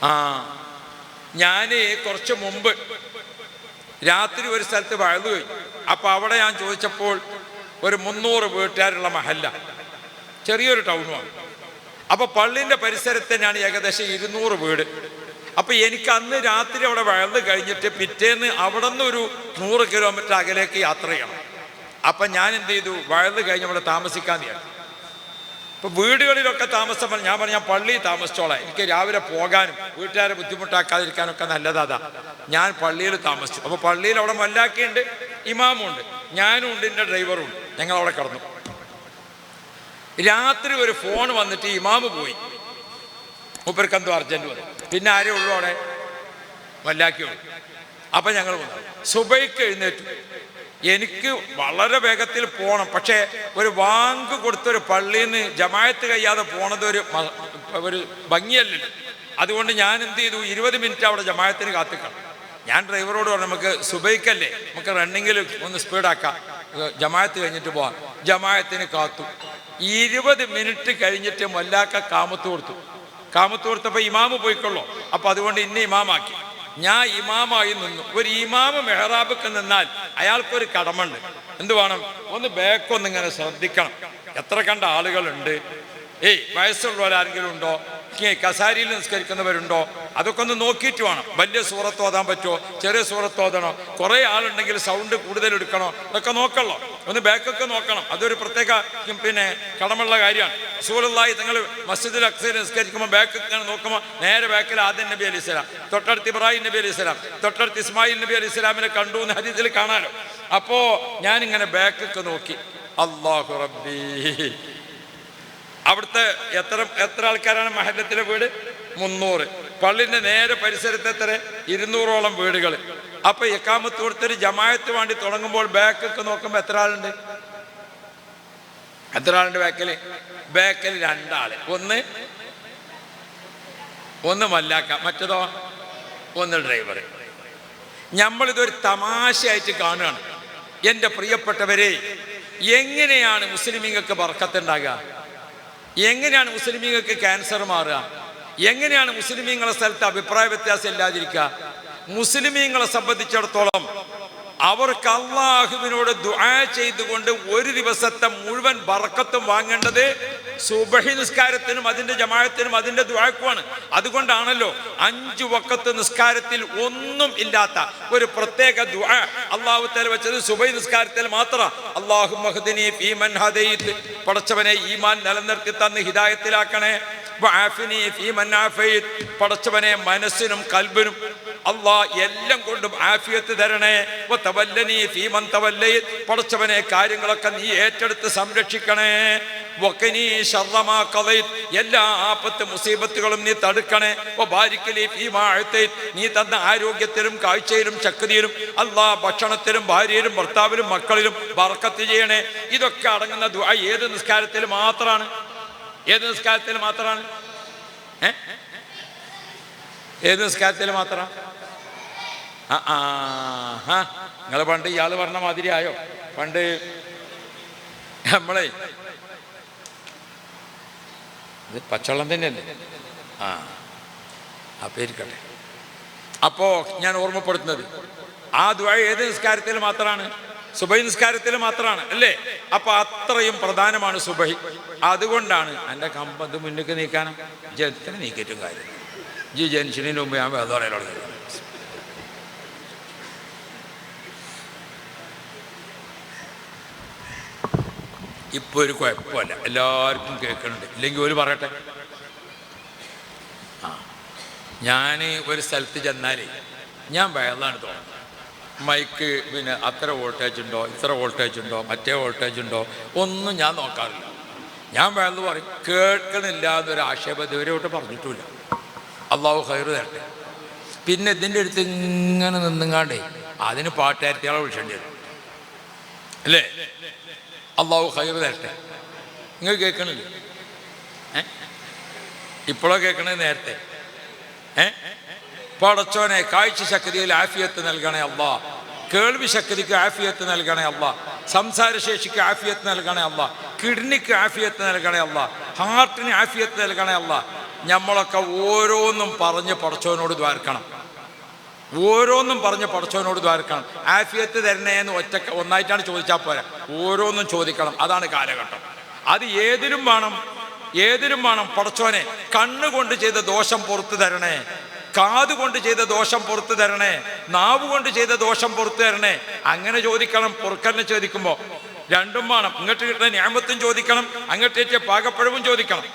ആ ഞാൻ കുറച്ച് മുമ്പ് രാത്രി ഒരു സ്ഥലത്ത് വഴുതു കഴിഞ്ഞു. അപ്പോൾ അവിടെ ഞാൻ ചോദിച്ചപ്പോൾ ഒരു 300 വീട്ടുകാരുള്ള മഹല്ല, ചെറിയൊരു ടൗണുമാണ്. അപ്പോൾ പള്ളിൻ്റെ പരിസരത്ത് തന്നെയാണ് ഏകദേശം 200 വീട്. അപ്പോൾ എനിക്ക് അന്ന് രാത്രി അവിടെ വഴുതു കഴിഞ്ഞിട്ട് പിറ്റേന്ന് അവിടെ നിന്ന് ഒരു 100 കിലോമീറ്റർ അകലേക്ക് യാത്ര ചെയ്യണം. അപ്പം ഞാൻ എന്ത് ചെയ്തു, വഴുതു കഴിഞ്ഞ് അവിടെ താമസിക്കാൻ തീരുമാനിച്ചു. ഇപ്പോൾ വീടുകളിലൊക്കെ താമസം ഞാൻ പറഞ്ഞു, ഞാൻ പള്ളിയിൽ താമസിച്ചോളാം, എനിക്ക് രാവിലെ പോകാനും വീട്ടുകാരെ ബുദ്ധിമുട്ടാക്കാതിരിക്കാനൊക്കെ നല്ലതാ. ഞാൻ പള്ളിയിൽ താമസിച്ചു. അപ്പോൾ പള്ളിയിൽ അവിടെ മല്ലാക്കിയുണ്ട്, ഇമാമുണ്ട്, ഞാനും ഉണ്ട്, എൻ്റെ ഡ്രൈവറും ഉണ്ട്. ഞങ്ങളവിടെ കിടന്നു. രാത്രി ഒരു ഫോൺ വന്നിട്ട് ഇമാമ് പോയി, മൂപ്പർക്ക് എന്തോ അർജൻറ്റ് വന്നു. പിന്നെ ആരേ ഉള്ളൂ അവിടെ, മല്ലാക്കിയുള്ളൂ. അപ്പം ഞങ്ങൾ വന്നു. സുബൈക്ക് എഴുന്നേറ്റു. എനിക്ക് വളരെ വേഗത്തിൽ പോകണം, പക്ഷേ ഒരു വാങ്ക് കൊടുത്തൊരു പള്ളിയിൽ നിന്ന് ജമായത്ത് കഴിയാതെ പോണത് ഒരു ഭംഗിയല്ലല്ലോ. അതുകൊണ്ട് ഞാൻ എന്ത് ചെയ്തു, 20 മിനിറ്റ് അവിടെ ജമായത്തിന് കാത്തിക്കണം. ഞാൻ ഡ്രൈവറോട് പറഞ്ഞു, നമുക്ക് സുബൈക്കല്ലേ, നമുക്ക് റണ്ണിങ്ങിൽ ഒന്ന് സ്പീഡാക്കാം, ജമായത്ത് കഴിഞ്ഞിട്ട് പോവാം. ജമായത്തിന് കാത്തു. 20 മിനിറ്റ് കഴിഞ്ഞിട്ട് മല്ലാക്ക കാമത്ത് കൊടുത്തപ്പോൾ ഇമാമ് പോയിക്കൊള്ളൂ. അപ്പോൾ അതുകൊണ്ട് ഇന്നെ ഇമാമാക്കി. ഞാൻ ഇമാമായി നിന്നു. ഒരു ഇമാമ് മെഹ്റാബൊക്കെ നിന്നാൽ അയാൾക്കൊരു കടമുണ്ട്. എന്ത് വേണം, ഒന്ന് ബാക്കൊന്നിങ്ങനെ ശ്രദ്ധിക്കണം, എത്ര കണ്ട ആളുകളുണ്ട്, വയസ്സുള്ളവരാരെങ്കിലും ഉണ്ടോ, കസാരിയിൽ നിസ്കരിക്കുന്നവരുണ്ടോ, അതൊക്കെ ഒന്ന് നോക്കിയിട്ട് വേണം. വലിയ സൂറത്ത് ഓതാൻ പറ്റുമോ, ചെറിയ സൂറത്ത് ഓതണോ, കുറേ ആളുണ്ടെങ്കിൽ സൗണ്ട് കൂടുതൽ എടുക്കണോ, ഇതൊക്കെ നോക്കണല്ലോ. ഒന്ന് ബാക്കൊക്കെ നോക്കണം. അതൊരു പ്രത്യേക കടമുള്ള കാര്യമാണ്. റസൂലുള്ളാഹി തങ്ങൾ മസ്ജിദുൽ അഖ്സയിൽ നിസ്കരിക്കുമ്പോൾ ബാക്കൊക്കെ നോക്കുമ്പോൾ നേരെ ബാക്കിൽ ആദം നബി അലൈഹി സ്വലാം, തൊട്ടടുത്ത് ഇബ്രാഹിം നബി അലൈഹി സ്വലാം, തൊട്ടടുത്ത് ഇസ്മായിൽ നബി അലൈഹി സ്വലാമിനെ കണ്ടു എന്ന് ഹദീസിൽ കാണാലോ. അപ്പോൾ ഞാനിങ്ങനെ ബാക്കൊക്കെ നോക്കി. അല്ലാഹു റബ്ബി, അവിടുത്തെ എത്ര ആൾക്കാരാണ് മഹല്ലത്തിലെ വീട്? 300. പള്ളിൻ്റെ നേരെ പരിസരത്ത് എത്ര? 200ഓളം വീടുകൾ. അപ്പൊ ഇഖാമത്ത് കൊടുത്തൊരു ജമായത്ത് വേണ്ടി തുടങ്ങുമ്പോൾ ബാക്കൊക്കെ നോക്കുമ്പോൾ എത്ര ആളുണ്ട്? ബാക്കിൽ 2 ആള്. ഒന്ന് മല്ലാക്ക, മറ്റതോ ഒന്ന് ഡ്രൈവർ. നമ്മളിതൊരു തമാശയായിട്ട് കാണുകയാണ്. എൻ്റെ പ്രിയപ്പെട്ടവരെ, എങ്ങനെയാണ് മുസ്ലിമീങ്ങൾക്ക് ബർക്കത്തുണ്ടാകുക? എങ്ങനെയാണ് മുസ്ലിമീങ്ങൾക്ക് ക്യാൻസർ മാറുക? എങ്ങനെയാണ് മുസ്ലിമീങ്ങളെ സ്ഥലത്ത് അഭിപ്രായ വ്യത്യാസം ഇല്ലാതിരിക്കുക? മുസ്ലിമീങ്ങളെ സംബന്ധിച്ചിടത്തോളം അവർക്ക് അള്ളാഹുവിനോട് ദുആ ചെയ്തുകൊണ്ട് ഒരു ദിവസത്തെ മുഴുവൻ ബർക്കത്തും വാങ്ങേണ്ടത് സുബഹി നിസ്കാരത്തിനും അതിൻ്റെ ജമാഅത്തിനും അതിൻ്റെ ദുആക്കുമാണ്. അതുകൊണ്ടാണല്ലോ 5 വഖത്ത് നിസ്കാരത്തിൽ ഒന്നും ഇല്ലാത്ത ഒരു പ്രത്യേക ദുആ അല്ലാഹു തആല വെച്ചത് സുബഹി നിസ്കാരത്തിൽ മാത്രം. അല്ലാഹുമ്മ ഹ്ദിനി ഫീമൻ ഹദൈത്, പടച്ചവനെ ഈമാൻ നിലനിർത്തി തന്ന് ഹിദായത്തിലാക്കണേ. വഅഫിനി ഫീമൻ ആഫൈത്, പടച്ചവനെ മനസ്സിനും കൽബിനും എല്ലാം കൊണ്ടും ആഫിയത്ത് തരണേ. വതവല്ലനി ഫീമൻ തവല്ലൈത്, പടച്ചവനെ കാര്യങ്ങളൊക്കെ നീ ഏറ്റെടുത്ത് സംരക്ഷിക്കണേ. വഖനി ശർറ മാ ഖദൈത്, എല്ലാ ആപത്ത് മുസീബത്തുകളും നീ തടുക്കണേ. വബാരിക് ലി ഫീമാ അഅതൈത്, നീ തന്ന ആരോഗ്യത്തിലും കാഴ്ചയിലും ശക്തിയിലും ഭക്ഷണത്തിലും ഭാര്യയിലും ഭർത്താവിലും മക്കളിലും ബർക്കത്ത് ചെയ്യണേ. ഇതൊക്കെ അടങ്ങുന്ന ദുആ ഏത് നിസ്കാരത്തിൽ മാത്രമാണ്? ഏത് നിസ്കാരത്തിൽ മാത്രമാണ്? ഏത് നിസ്കാരത്തിൽ മാത്രം? നിങ്ങൾ പണ്ട് ഇയാൾ പറഞ്ഞ മാതിരി ആയോ? പണ്ട് നമ്മളെ ഇത് പച്ചവെള്ളം തന്നെയല്ലേ? അപ്പോൾ ഇരിക്കട്ടെ. അപ്പോൾ ഞാൻ ഓർമ്മപ്പെടുത്തുന്നത് ആ ദുആ ഏത് നിസ്കാരത്തിൽ മാത്രമാണ്? സുബഹി നിസ്കാരത്തിൽ മാത്രമാണ് അല്ലേ? അപ്പോൾ അത്രയും പ്രധാനമാണ് സുബഹി. അതുകൊണ്ടാണ് എൻ്റെ കമ്പത് മുന്നിലേക്ക് നീക്കാനും എത്ര നീക്കിയിട്ടും കാര്യം. ജംഗ്ഷനിന് മുമ്പ് ഞാൻ വേറെ പറയലുള്ളത്. ഇപ്പോൾ ഒരു കുഴപ്പമില്ല, എല്ലാവർക്കും കേൾക്കുന്നുണ്ട്. ഇല്ലെങ്കിൽ ഒരു പറയട്ടെ. ഞാൻ ഒരു സ്ഥലത്ത് ചെന്നാൽ ഞാൻ വേളാണ് തോന്നുന്നത്. മൈക്ക് അത്ര വോൾട്ടേജ് ഉണ്ടോ, ഇത്ര വോൾട്ടേജ് ഉണ്ടോ, മറ്റേ വോൾട്ടേജ് ഉണ്ടോ, ഒന്നും ഞാൻ നോക്കാറില്ല. ഞാൻ വേള് പറയും, കേൾക്കണില്ല എന്നൊരു ആക്ഷേപം ഇതുവരെയോട്ട് പറഞ്ഞിട്ടുമില്ല. അള്ളാഹു ഖൈറ് തരട്ടെ. പിന്നെ ഇതിൻ്റെ അടുത്ത് ഇങ്ങനെ നിന്നുങ്ങാണ്ടേ അതിന് പാട്ടുകാരത്തിയാളെ വിളിച്ചേണ്ടി വരും അല്ലേ? അള്ളാഹു ഖൈറ് തരട്ടെ. നിങ്ങൾ കേൾക്കണില്ലേ? ഇപ്പോഴോ കേൾക്കണത് നേരത്തെ? പടച്ചോനെ കാഴ്ച ശക്തിയിൽ ആഫിയത്ത് നൽകണേ അല്ലാ, കേൾവി ശക്തിക്ക് ആഫിയത്ത് നൽകണേ അല്ലാ, സംസാരശേഷിക്ക് ആഫിയത്ത് നൽകണേ അല്ലാ, കിഡ്നിക്ക് ആഫിയത്ത് നൽകണേ അല്ലാ, ഹാർട്ടിന് ആഫിയത്ത് നൽകണേ അല്ലാ. നമ്മളൊക്കെ ഓരോന്നും പറഞ്ഞ് പടച്ചവനോട് ദ്വാരക്കണം. ഓരോന്നും പറഞ്ഞ് പടച്ചവനോട് ദ്വാരക്കണം. ആഫിയത്ത് തരണേ എന്ന് ഒന്നായിട്ടാണ് ചോദിച്ചാൽ പോരാ, ഓരോന്നും ചോദിക്കണം. അതാണ് കാലഘട്ടം. അത് ഏതിലും വേണം. പടച്ചോനെ കണ്ണുകൊണ്ട് ചെയ്ത ദോഷം പുറത്തു തരണേ, കാതുകൊണ്ട് ചെയ്ത ദോഷം പുറത്തു തരണേ, നാവ് കൊണ്ട് ചെയ്ത ദോഷം പുറത്തു തരണേ. അങ്ങനെ ചോദിക്കണം. പൊറുക്കലിനെ ചോദിക്കുമ്പോൾ രണ്ടും വേണം. ഇങ്ങോട്ട് കിട്ടുന്ന നിഅമത്തും ചോദിക്കണം, അങ്ങോട്ടേക്ക് പാകപ്പഴവും ചോദിക്കണം.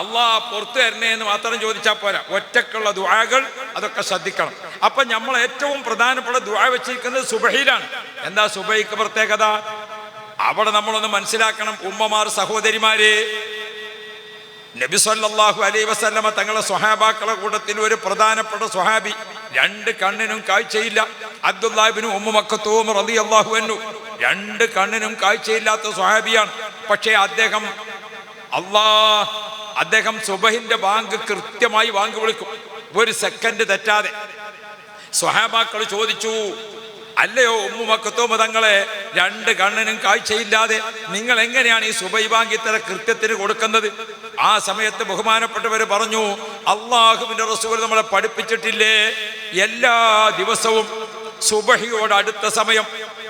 അള്ളാഹ് പുറത്തു തരണേ എന്ന് മാത്രം ചോദിച്ചാൽ പോരാ, ഒറ്റക്കുള്ള ദുആകൾ അതൊക്കെ ശ്രദ്ധിക്കണം. അപ്പൊ നമ്മൾ ഏറ്റവും പ്രധാനപ്പെട്ട ദുആ വെച്ചിരിക്കുന്നത് സുബഹിയിലാണ്. എന്താ സുബഹിക്ക് പ്രത്യേകത? അവിടെ നമ്മളൊന്ന് മനസ്സിലാക്കണം. ഉമ്മമാർ, സഹോദരിമാര്, നബി സല്ലല്ലാഹു അലൈഹി വസല്ലമ തങ്ങളെ സ്വഹാബാക്കളെ കൂട്ടത്തിൽ ഒരു പ്രധാനപ്പെട്ട സ്വഹാബി, രണ്ട് കണ്ണിനും കാഴ്ചയില്ല, അബ്ദുല്ലാഹ് ഇബ്നു ഉമ്മു മക്തൂം റളിയല്ലാഹു അൻഹു. രണ്ട് കണ്ണിനും കാഴ്ചയില്ലാത്ത സ്വഹാബിയാണ്. പക്ഷേ അദ്ദേഹം സുബഹിന്റെ ബാങ്ക് കൃത്യമായി ബാങ്ക് വിളിക്കും, ഒരു സെക്കൻഡ് തെറ്റാതെ. സ്വഹാബാക്കൾ ചോദിച്ചു, അല്ലയോ ഉമ്മു മക്തൂം തങ്ങളെ, രണ്ട് കണ്ണിനും കാഴ്ചയില്ലാതെ നിങ്ങൾ എങ്ങനെയാണ് ഈ സുബഹി ബാങ്ക് ഇത്ര കൃത്യത്തിന് കൊടുക്കുന്നത്? ആ സമയത്ത് ബഹുമാനപ്പെട്ടവര് പറഞ്ഞു, അള്ളാഹുവിന്റെ റസൂൽ നമ്മളെ പഠിപ്പിച്ചിട്ടില്ലേ, എല്ലാ ദിവസവും സുബഹിയോട് അടുത്ത സമയം,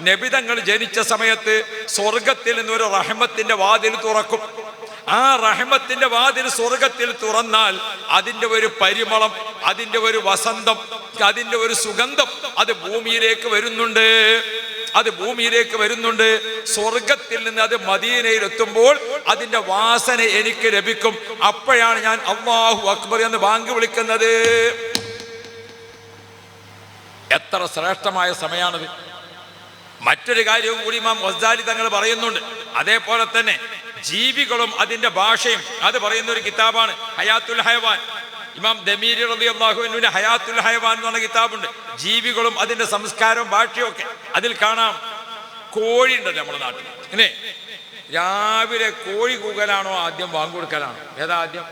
നബിതങ്ങൾ ജനിച്ച സമയത്ത് സ്വർഗത്തിൽ നിന്നൊരു റഹ്മത്തിന്റെ വാതിൽ തുറക്കും. ആ റഹ്മത്തിന്റെ വാതിൽ സ്വർഗത്തിൽ തുറന്നാൽ അതിന്റെ ഒരു പരിമളം, അതിന്റെ ഒരു വസന്തം, അതിന്റെ ഒരു സുഗന്ധം അത് ഭൂമിയിലേക്ക് വരുന്നുണ്ട്. സ്വർഗത്തിൽ നിന്ന് അത് മദീനയിൽ എത്തുമ്പോൾ അതിന്റെ വാസന എനിക്ക് ലഭിക്കും. അപ്പോഴാണ് ഞാൻ അല്ലാഹു അക്ബർ എന്ന് ബാങ്ക് വിളിക്കുന്നത്. എത്ര ശ്രേഷ്ഠമായ സമയമാണത്. മറ്റൊരു കാര്യവും കൂടി ഇമാം ഗസാലി തങ്ങൾ പറയുന്നുണ്ട്. അതേപോലെ തന്നെ ജീവികളും അതിന്റെ ഭാഷയും അത് പറയുന്ന ഒരു കിതാബാണ് ഹയാത്തുൽ ഹയവാൻ. ഇമാം ദമീരി റളിയല്ലാഹു അൻഹുവിന്റെ ഹയാത്തുൽ ഹയവാൻ എന്ന് പറഞ്ഞ കിതാബുണ്ട്. ജീവികളും അതിന്റെ സംസ്കാരവും ഭാഷയും ഒക്കെ അതിൽ കാണാം. കോഴി ഉണ്ടല്ലോ നമ്മുടെ നാട്ടിൽ. ഇങ്ങനെ രാവിലെ കോഴി കൂകലാണോ ആദ്യം ബാങ്ക് കൊടുക്കലാണോ? ഏതാ ആദ്യം?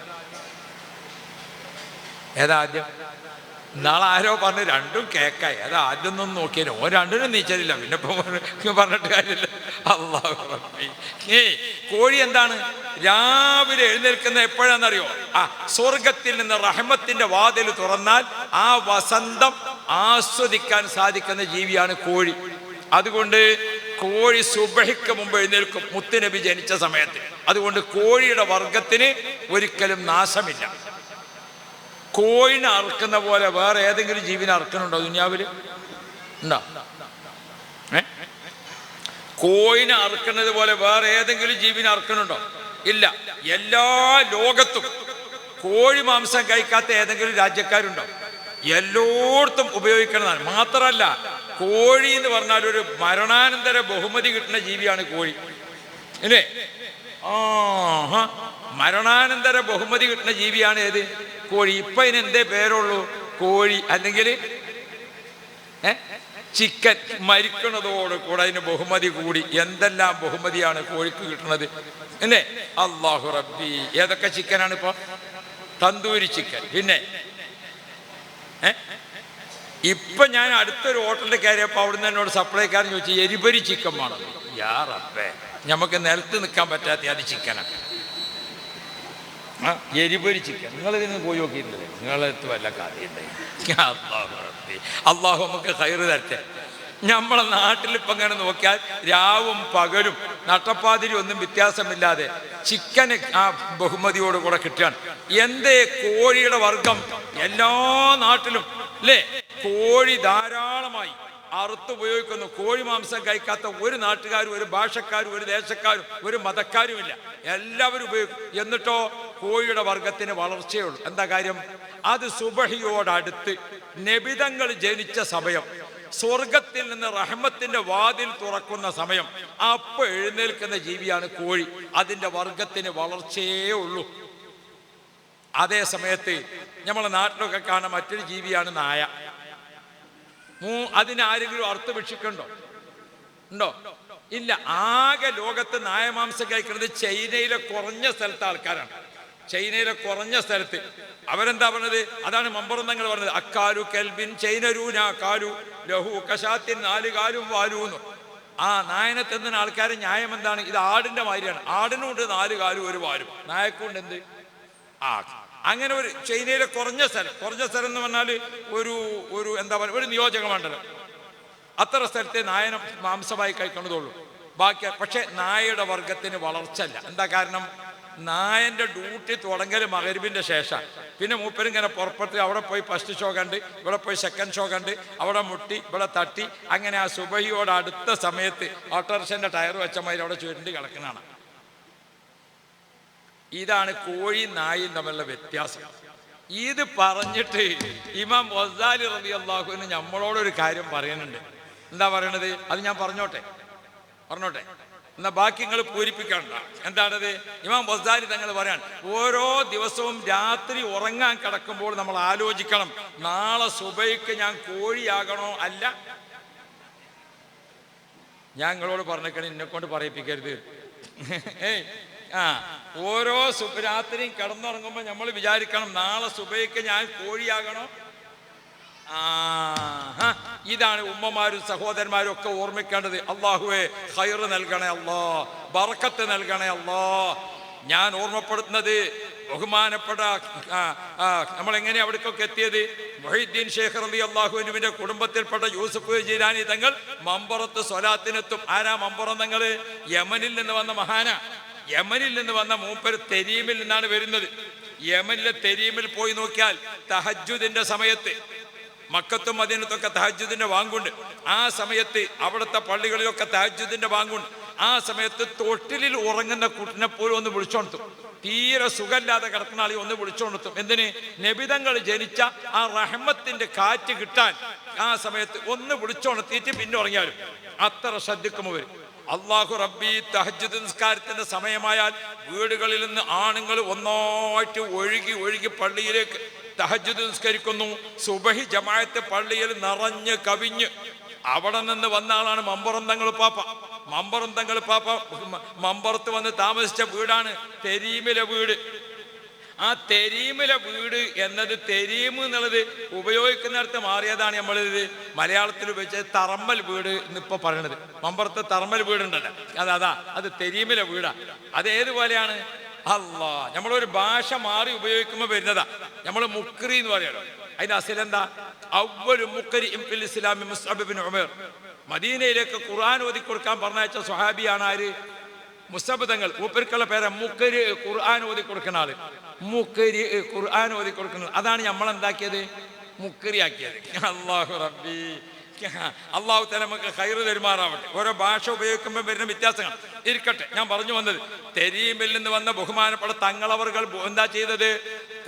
നാളെ ആരോ പറഞ്ഞു രണ്ടും കേക്കായി. അത് ആദ്യം ഒന്നും നോക്കിയാലോ രണ്ടിനും നീച്ചതില്ല. പിന്നെ പറഞ്ഞിട്ട് കാര്യമില്ല. അല്ലാഹു റബ്ബി. കോഴി എന്താണ്? രാവിലെ എഴുന്നേൽക്കുന്ന എപ്പോഴാണെന്നറിയോ? സ്വർഗത്തിൽ നിന്ന് റഹ്മത്തിന്റെ വാതിൽ തുറന്നാൽ ആ വസന്തം ആസ്വദിക്കാൻ സാധിക്കുന്ന ജീവിയാണ് കോഴി. അതുകൊണ്ട് കോഴി സുബഹിക്ക് മുമ്പ് എഴുന്നേൽക്കും, മുത്തുനബി ജനിച്ച സമയത്ത്. അതുകൊണ്ട് കോഴിയുടെ വർഗത്തിന് ഒരിക്കലും നാശമില്ല. കോഴിനെ അറുക്കുന്ന പോലെ വേറെ ഏതെങ്കിലും ജീവിനെ അറുക്കണുണ്ടോ ദുനിയാവില്? ഉണ്ടോ? കോഴിനെ അറുക്കുന്നത് പോലെ വേറെ ഏതെങ്കിലും ജീവിനെ അറുക്കണുണ്ടോ? ഇല്ല. എല്ലാ ലോകത്തും കോഴി മാംസം കഴിക്കാത്ത ഏതെങ്കിലും രാജ്യക്കാരുണ്ടോ? എല്ലായിടത്തും ഉപയോഗിക്കുന്നതാണ്. മാത്രമല്ല, കോഴി എന്ന് പറഞ്ഞാൽ ഒരു മരണാനന്തര ബഹുമതി കിട്ടുന്ന ജീവിയാണ് കോഴി. അല്ലേ? മരണാനന്തര ബഹുമതി കിട്ടുന്ന ജീവിയാണ് ഏത്? കോഴി. ഇപ്പൊ ഇതിന് എന്തേ പേരുള്ളൂ? കോഴി. അല്ലെങ്കിൽ ചിക്കൻ. മരിക്കുന്നതോട് കൂടെ അതിന് ബഹുമതി കൂടി. എന്തെല്ലാം ബഹുമതിയാണ് കോഴിക്ക് കിട്ടുന്നത് അല്ലേ? അല്ലാഹു റബ്ബി. ഏതൊക്കെ ചിക്കനാണ് ഇപ്പൊ? തന്തൂരി ചിക്കൻ. പിന്നെ ഇപ്പൊ ഞാൻ അടുത്തൊരു ഹോട്ടലിൽ കയറിയപ്പോ അവിടുന്ന് എന്നോട് സപ്ലൈക്കാരൻ ചോദിച്ചു, എരിപൊരി ചിക്കൻ വേണം. യാ റബ്ബേ, നമുക്ക് നിലത്ത് നിൽക്കാൻ പറ്റാത്ത അത് ചിക്കനാണ്. എരിപൊരി ചിക്കൻ. നിങ്ങളിതിന് പോയി നോക്കിയിട്ടില്ലേ? നിങ്ങളെടുത്ത് വല്ല കഥയുണ്ടായി? അള്ളാഹു നമുക്ക് ഖൈറ് തരട്ടെ. നമ്മളെ നാട്ടിലിപ്പം ഇങ്ങനെ നോക്കിയാൽ രാവും പകലും നട്ടപ്പാതിരി ഒന്നും വ്യത്യാസമില്ലാതെ ചിക്കന് ആ ബഹുമതിയോട് കൂടെ കിട്ടുകയാണ്. എന്തേ കോഴിയുടെ വർഗം എല്ലാ നാട്ടിലും അല്ലേ? കോഴി ധാരാളമായി അറുത്തുപയോഗിക്കുന്നു. കോഴി മാംസം കഴിക്കാത്ത ഒരു നാട്ടുകാരും ഒരു ഭാഷക്കാരും ഒരു ദേശക്കാരും ഒരു മതക്കാരുമില്ല. എല്ലാവരും ഉപയോഗിക്കും. എന്നിട്ടോ കോഴിയുടെ വർഗത്തിന് വളർച്ചയുള്ളൂ. എന്താ കാര്യം? അത് സുബഹിയോടടുത്ത് നബിതങ്ങൾ ജനിച്ച സമയം, സ്വർഗത്തിൽ നിന്ന് റഹ്മത്തിന്റെ വാതിൽ തുറക്കുന്ന സമയം, അപ്പൊ എഴുന്നേൽക്കുന്ന ജീവിയാണ് കോഴി. അതിന്റെ വർഗത്തിന് വളർച്ചയേ ഉള്ളൂ. അതേ സമയത്ത് നമ്മളെ നാട്ടിലൊക്കെ കാണാൻ മറ്റൊരു ജീവിയാണ് നായ. അതിനാരെങ്കിലും അർത്ഥഭക്ഷിക്കുന്നുണ്ടോ? ഉണ്ടോ? ഇല്ല. ആകെ ലോകത്ത് നായമാംസം കഴിക്കുന്നത് ചൈനയിലെ കുറഞ്ഞ സ്ഥലത്തെ ആൾക്കാരാണ്. ചൈനയിലെ കുറഞ്ഞ സ്ഥലത്ത് അവരെന്താ പറഞ്ഞത്? അതാണ് മമ്പറന്തങ്ങൾ പറഞ്ഞത്, അക്കാലു കെൽബിൻ ചൈനരൂന കാലു ലഹു കശാത്തിൻ 4 കാലും വാലൂന്ന്. നായനെ തിന്നുന്ന ആൾക്കാരെ ന്യായം എന്താണ്? ഇത് ആടിന്റെ മാതിരിയാണ്. ആടിനുണ്ട് 4 കാലും 1 വാലും, നായക്കുണ്ട് എന്ത്? ആ അങ്ങനെ ഒരു ചൈനയിലെ കുറഞ്ഞ സ്ഥലം എന്ന് പറഞ്ഞാൽ ഒരു എന്താ പറയുക, ഒരു നിയോജക മണ്ഡലം, അത്ര സ്ഥലത്തെ നായനെ മാംസമായി കഴിക്കണതുള്ളൂ. ബാക്കി പക്ഷെ നായയുടെ വർഗത്തിന് വളർച്ചല്ല. എന്താ കാരണം? നായന്റെ ഡ്യൂട്ടി തുടങ്ങൽ മഗ്‌രിബിന്റെ ശേഷം. പിന്നെ മൂപ്പരും ഇങ്ങനെ പുറപ്പെട്ട് അവിടെ പോയി ഫസ്റ്റ് ഷോ കണ്ട്, ഇവിടെ പോയി സെക്കൻഡ് ഷോ കണ്ട്, അവിടെ മുട്ടി ഇവിടെ തട്ടി, അങ്ങനെ ആ സുബഹിയോട് അടുത്ത സമയത്ത് ഓട്ടോറിക്ഷന്റെ ടയർ വെച്ച മാതിരി അവിടെ ചുരുണ്ടി കിടക്കുന്നതാണ്. ഇതാണ് കോഴി നായും തമ്മിലുള്ള വ്യത്യാസം. ഇത് പറഞ്ഞിട്ട് ഇമാം ഗസാലി റളിയല്ലാഹു അൻഹു നമ്മളോടൊരു കാര്യം പറയുന്നുണ്ട്. എന്താ പറയണത്? അത് ഞാൻ പറഞ്ഞോട്ടെ എന്നാ ബാക്കി നിങ്ങൾ പൂരിപ്പിക്കണ്ട. എന്താണത്? ഇമാം ഗസാലി തങ്ങൾ പറയാൻ, ഓരോ ദിവസവും രാത്രി ഉറങ്ങാൻ കിടക്കുമ്പോൾ നമ്മൾ ആലോചിക്കണം, നാളെ സുബഹിക്ക് ഞാൻ കോഴിയാകണോ അല്ല. ഞാൻ നിങ്ങളോട് പറഞ്ഞേക്കണം, എന്നെ കൊണ്ട് പറയിപ്പിക്കരുത്. ഓരോ രാത്രിയും കിടന്നുറങ്ങുമ്പോൾ നമ്മൾ വിചാരിക്കണം, നാളെ സുബഹിക്ക് ഞാൻ കോഴിയാകണോ. ഇതാണ് ഉമ്മമാരും സഹോദരന്മാരും ഒക്കെ ഓർമ്മിക്കേണ്ടത്. അല്ലാഹുവേ ഖൈറ് നൽകണേ അല്ലാ, ബറക്കത്ത് നൽകണേ അല്ലാ. ഞാൻ ഓർമ്മപ്പെടുത്തുന്നത് ബഹുമാനപ്പെട്ട നമ്മളെങ്ങനെയാ അവിടേക്കൊക്കെ എത്തിയത്? മുഹീദ്ദീൻ ഷേഖ് റളിയല്ലാഹു അൻഹുവിന്റെ കുടുംബത്തിൽപ്പെട്ട യൂസുഫ് ജീലാനി തങ്ങൾ മമ്പറത്ത് സ്വലാത്തിനെത്തും. ആരാ മമ്പറം തങ്ങൾ? യമനിൽ നിന്ന് വന്ന മഹാന. യമനിൽ നിന്ന് വന്ന മൂപ്പര് തെരീമിൽ നിന്നാണ് വരുന്നത്. യമനിലെ തെരീമിൽ പോയി നോക്കിയാൽ തഹജ്ജുദിന്റെ സമയത്ത്, മക്കത്തും മദീനത്തൊക്കെ തഹജ്ജുദിന്റെ വാങ്കുണ്ട്. ആ സമയത്ത് അവിടുത്തെ പള്ളികളിലൊക്കെ തഹജ്ജുദിന്റെ വാങ്കുണ്ട്. ആ സമയത്ത് തൊട്ടിലിൽ ഉറങ്ങുന്ന കുട്ടിനെ പോലും ഒന്ന് വിളിച്ചോണത്തും. തീരെ സുഖമില്ലാതെ കിടക്കുന്ന ആളി ഒന്ന് വിളിച്ചോണത്തും. എന്തിന്? നബിതങ്ങൾ ജനിച്ച ആ റഹ്മത്തിന്റെ കാറ്റ് കിട്ടാൻ ആ സമയത്ത് ഒന്ന് വിളിച്ചോണത്തിയിട്ട് പിന്നെ ഉറങ്ങിയാലും അത്ര ശ്രദ്ധിക്കുമവർ. അല്ലാഹു റബ്ബി തഹജ്ജുദ് നിസ്കാരത്തിന്റെ സമയമായാൽ വീടുകളിൽ നിന്ന് ആണുങ്ങൾ ഒന്നായിട്ട് ഒഴുകി പള്ളിയിലേക്ക് തഹജ്ജുദ് നിസ്കരിക്കുന്നു. സുബഹി ജമാഅത്ത് പള്ളിയിൽ നിറഞ്ഞ് കവിഞ്ഞ്. അവിടെ നിന്ന് വന്ന ആളാണ് മമ്പറം തങ്ങൾ പാപ്പ. മമ്പറത്ത് വന്ന് താമസിച്ച വീടാണ് തെരീമിലെ വീട്. ആ തെരീമിലെ വീട് എന്നത്, തെരീം എന്നുള്ളത് ഉപയോഗിക്കുന്നിടത്ത് മാറിയതാണ്. നമ്മളിത് മലയാളത്തിൽ ഉപയോഗിച്ചത് തറമ്മൽ വീട് എന്നിപ്പോൾ പറയണത്. മമ്പറത്ത് തറമ്മൽ വീടുണ്ടല്ലോ, അത് തെരീമിലെ വീടാ. അതേതുപോലെയാണ്? അല്ലാ, നമ്മളൊരു ഭാഷ മാറി ഉപയോഗിക്കുമ്പോൾ വരുന്നതാ. നമ്മൾ മുക്രി എന്ന് പറയാലോ, അതിന്റെ അസിലെന്താ? അവ്വലു മുക്രി ഫിൽ ഇസ്ലാമി മുസ്അബ് ഇബ്നു ഉമൈർ. മദീനയിലേക്ക് ഖുർആൻ ഓതി കൊടുക്കാൻ പറഞ്ഞയച്ച സ്വഹാബിയാണ് ആര്? മുസ്അബ് തങ്ങൾ. മൂപ്പർക്കുള്ള പേര് മുക്രി, ഖുർആൻ ഓതി കൊടുക്കുന്ന ആള്. മുക്രി, ഖുർആൻ ഓതി കൊടുക്കുന്ന. അതാണ് നമ്മളെന്താക്കിയത്? മുക്രിയാക്കിയത്. അല്ലാഹു റബ്ബി, അള്ളാഹു തആല നമുക്ക് ഖൈറ് തരുമാറാവട്ടെ. ഓരോ ഭാഷ ഉപയോഗിക്കുമ്പോൾ വരുന്ന വ്യത്യാസങ്ങൾ ഇരിക്കട്ടെ. ഞാൻ പറഞ്ഞു വന്നത്, തെരീമിൽ നിന്ന് വന്ന ബഹുമാനപ്പെട്ട തങ്ങളവർകൾ എന്താ ചെയ്തത്?